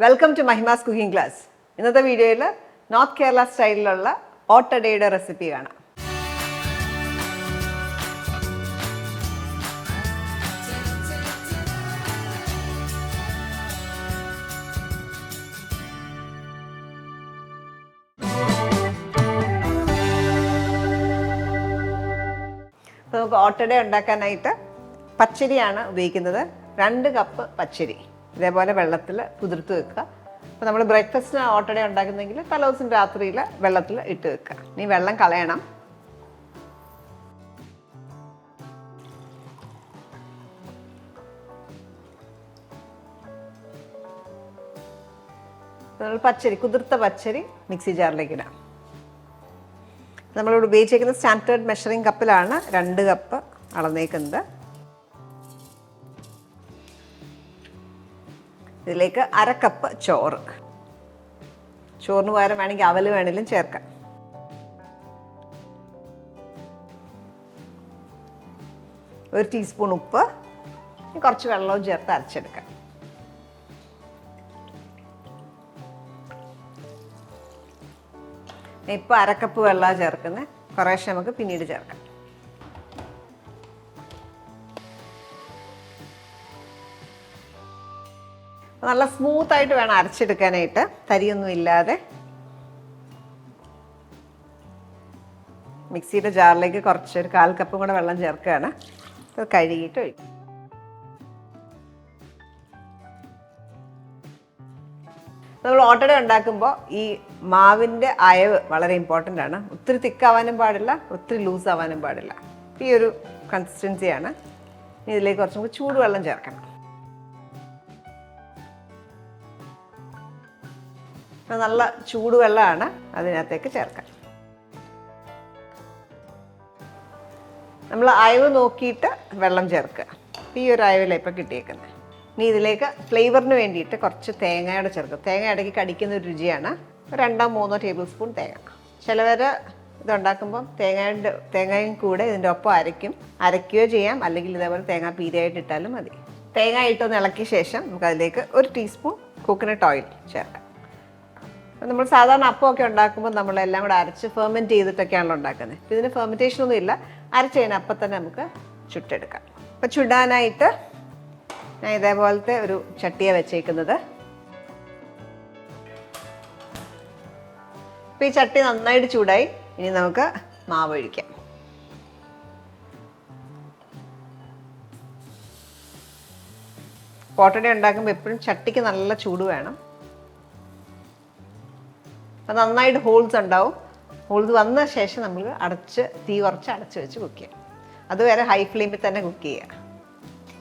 Welcome to മഹിമാസ് cooking class. ഇന്നത്തെ വീഡിയോയിൽ നോർത്ത് കേരള സ്റ്റൈലിലുള്ള ഓട്ടടയുടെ റെസിപ്പി കാണാം. അപ്പോൾ നമുക്ക് ഓട്ടട ഉണ്ടാക്കാനായിട്ട് പച്ചരിയാണ് ഉപയോഗിക്കുന്നത്. 2 കപ്പ് പച്ചരി ഇതേപോലെ വെള്ളത്തിൽ കുതിർത്ത് വെക്കുക. അപ്പോൾ നമ്മൾ ബ്രേക്ക്ഫാസ്റ്റിന് ഓട്ടട ഉണ്ടാക്കുന്നെങ്കിൽ തലേദിവസം രാത്രിയിൽ വെള്ളത്തിൽ ഇട്ട് വെക്കുക. ഇനി വെള്ളം കളയണം. നമ്മൾ കുതിർത്ത പച്ചരി മിക്സി ജാറിലേക്ക് ഇടാം. നമ്മളിവിടെ ഉപയോഗിച്ചിരിക്കുന്ന സ്റ്റാൻഡേർഡ് മെഷറിംഗ് കപ്പിലാണ് 2 കപ്പ് അളന്നേക്കുന്നത്. ഇതിലേക്ക് 1/2 കപ്പ് ചോറിന് പകരം വേണമെങ്കിൽ അവൽ വേണമെങ്കിലും ചേർക്കാം. ഒരു ടീസ്പൂൺ ഉപ്പ്, കുറച്ച് വെള്ളവും ചേർത്ത് അരച്ചെടുക്കാം. ഇപ്പോൾ 1/2 കപ്പ് വെള്ളമാണ് ചേർക്കുന്നത്. കുറേശ്ശെ നമുക്ക് പിന്നീട് ചേർക്കാം. നല്ല സ്മൂത്തായിട്ട് വേണം അരച്ചെടുക്കാനായിട്ട്, തരിയൊന്നും ഇല്ലാതെ. മിക്സിയുടെ ജാറിലേക്ക് ഒരു 1/4 കപ്പും കൂടെ വെള്ളം ചേർക്കുകയാണ്. അത് കഴുകിയിട്ട് ഒഴിക്കും. നമ്മൾ ഓട്ടട ഉണ്ടാക്കുമ്പോൾ ഈ മാവിൻ്റെ അയവ് വളരെ ഇമ്പോർട്ടൻ്റ് ആണ്. ഒത്തിരി തിക്കാവാനും പാടില്ല, ഒത്തിരി ലൂസ് ആവാനും പാടില്ല. ഈ ഒരു കൺസിസ്റ്റൻസിയാണ്. ഇതിലേക്ക് കുറച്ചും കൂടി ചൂടുവെള്ളം ചേർക്കണം. നല്ല ചൂടുവെള്ളമാണ് അതിനകത്തേക്ക് ചേർക്കാം. നമ്മൾ അയവ് നോക്കിയിട്ട് വെള്ളം ചേർക്കുക. ഈ ഒരു അയവിലാണ് ഇപ്പോൾ കിട്ടിയേക്കുന്നത്. ഇനി ഇതിലേക്ക് ഫ്ലേവറിന് വേണ്ടിയിട്ട് കുറച്ച് തേങ്ങയുടെ ചേർക്കുക. തേങ്ങ ഇടയ്ക്ക് കടിക്കുന്ന ഒരു രുചിയാണ്. 2-3 ടേബിൾ സ്പൂൺ തേങ്ങ. ചിലവർ ഇതുണ്ടാക്കുമ്പം തേങ്ങയും കൂടെ ഇതിൻ്റെ ഒപ്പം അരയ്ക്കുകയോ ചെയ്യാം, അല്ലെങ്കിൽ ഇതേപോലെ തേങ്ങ പീരയായിട്ട് ഇട്ടാലും മതി. തേങ്ങ ഇട്ടൊന്ന് ഇളക്കിയ ശേഷം നമുക്കതിലേക്ക് 1 ടീസ്പൂൺ കോക്കനട്ട് ഓയിൽ ചേർക്കാം. നമ്മൾ സാധാരണ അപ്പമൊക്കെ ഉണ്ടാക്കുമ്പോൾ നമ്മളെല്ലാം കൂടെ അരച്ച് ഫെർമെൻറ്റ് ചെയ്തിട്ടൊക്കെയാണല്ലോ ഉണ്ടാക്കുന്നത്. അപ്പോൾ ഇതിന് ഫെർമെൻറ്റേഷനൊന്നും ഇല്ല. അരച്ച് കഴിഞ്ഞാൽ അപ്പം തന്നെ നമുക്ക് ചുട്ടെടുക്കാം. അപ്പോൾ ചുടാനായിട്ട് ഞാൻ ഇതേപോലത്തെ ഒരു ചട്ടിയാണ് വെച്ചേക്കുന്നത്. അപ്പോൾ ഈ ചട്ടി നന്നായിട്ട് ചൂടായി. ഇനി നമുക്ക് മാവ് ഒഴിക്കാം. ഓട്ടട ഉണ്ടാക്കുമ്പോൾ എപ്പോഴും ചട്ടിക്ക് നല്ല ചൂട് വേണം. അത് നന്നായിട്ട് ഹോൾസ് ഉണ്ടാവും. ഹോൾസ് വന്ന ശേഷം നമ്മൾ തീ കുറച്ച് അടച്ച് വെച്ച് കുക്ക് ചെയ്യാം. അതുവരെ ഹൈ ഫ്ലെയിമിൽ തന്നെ കുക്ക് ചെയ്യുക.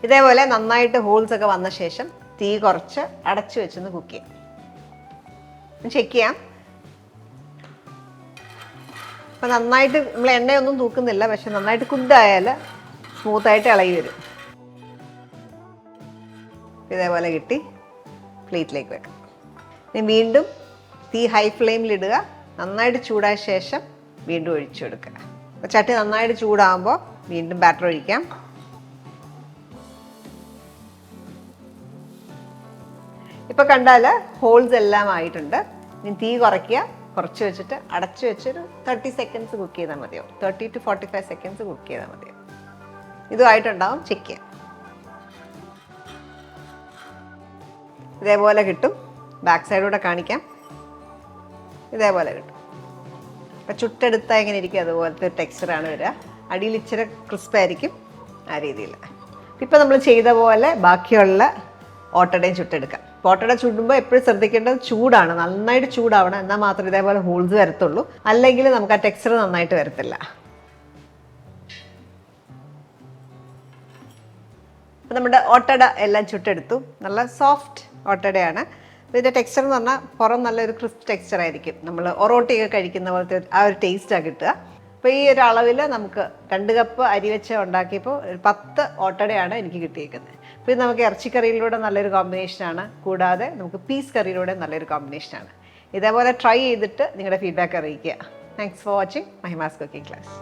ഇതേപോലെ നന്നായിട്ട് ഹോൾസ് ഒക്കെ വന്ന ശേഷം തീ കുറച്ച് അടച്ച് വെച്ചൊന്ന് കുക്ക് ചെയ്യാം. ചെക്ക് ചെയ്യാം. അപ്പം നന്നായിട്ട് നമ്മൾ എണ്ണയൊന്നും തൂക്കുന്നില്ല, പക്ഷെ നന്നായിട്ട് കുക്കായാൽ സ്മൂത്തായിട്ട് ഇളകി വരും. ഇതേപോലെ കിട്ടി പ്ലേറ്റിലേക്ക് വെക്കാം. ഇനി വീണ്ടും തീ ഹൈ ഫ്ലെയിമിലിടുക. നന്നായിട്ട് ചൂടായ ശേഷം വീണ്ടും ഒഴിച്ചു കൊടുക്കുക. അപ്പോൾ ചട്ടി നന്നായിട്ട് ചൂടാകുമ്പോൾ വീണ്ടും ബാറ്റർ ഒഴിക്കാം. ഇപ്പോൾ കണ്ടാൽ ഹോൾസ് എല്ലാം ആയിട്ടുണ്ട്. ഇനി തീ കുറച്ച് വെച്ചിട്ട് അടച്ചു വെച്ചൊരു 30 സെക്കൻഡ്സ് കുക്ക് ചെയ്താൽ മതിയോ. 30 to 45 സെക്കൻഡ്സ് കുക്ക് ചെയ്താൽ മതിയോ. ഇതുമായിട്ടുണ്ടാവും. ചെക്ക് ചെയ്യാം. ഇതേപോലെ കിട്ടും. ബാക്ക് സൈഡൂടെ കാണിക്കാം. ഇതേപോലെ കിട്ടും. അപ്പം ചുട്ടെടുത്താൽ എങ്ങനെ ഇരിക്കും അതുപോലത്തെ ടെക്സ്ചറാണ് വരിക. അടിയിൽ ഇച്ചിരി ക്രിസ്പായിരിക്കും. ആ രീതിയിൽ ഇപ്പം നമ്മൾ ചെയ്ത പോലെ ബാക്കിയുള്ള ഓട്ടടയും ചുട്ടെടുക്കാം. ഓട്ടട ചുടുമ്പോൾ എപ്പോഴും ശ്രദ്ധിക്കേണ്ടത് ചൂടാണ്. നന്നായിട്ട് ചൂടാവണം. എന്നാൽ മാത്രമേ ഇതേപോലെ ഹോൾസ് വരത്തുള്ളൂ. അല്ലെങ്കിൽ നമുക്ക് ആ ടെക്സ്ചർ നന്നായിട്ട് വരത്തില്ല. അപ്പം നമ്മുടെ ഓട്ടട എല്ലാം ചുട്ടെടുത്തു. നല്ല സോഫ്റ്റ് ഓട്ടടയാണ്. ഇതിൻ്റെ ടെക്സ്ചർ എന്ന് പറഞ്ഞാൽ പുറം നല്ലൊരു ക്രിസ്പ് ടെക്സ്ചർ ആയിരിക്കും. നമ്മൾ ഒറോട്ടിയൊക്കെ കഴിക്കുന്ന പോലത്തെ ആ ഒരു ടേസ്റ്റാണ് കിട്ടുക. അപ്പോൾ ഈ ഒരു അളവിൽ നമുക്ക് 2 കപ്പ് അരി വെച്ച് ഉണ്ടാക്കിയപ്പോൾ 10 ഓട്ടടയാണ് എനിക്ക് കിട്ടിയിരിക്കുന്നത്. അപ്പോൾ ഇത് നമുക്ക് ഇറച്ചിക്കറിയിലൂടെ നല്ലൊരു കോമ്പിനേഷനാണ്. കൂടാതെ നമുക്ക് പീസ് കറിയിലൂടെ നല്ലൊരു കോമ്പിനേഷനാണ്. ഇതേപോലെ ട്രൈ ചെയ്തിട്ട് നിങ്ങളുടെ ഫീഡ്ബാക്ക് അറിയിക്കുക. Thanks for watching Mahima's cooking class.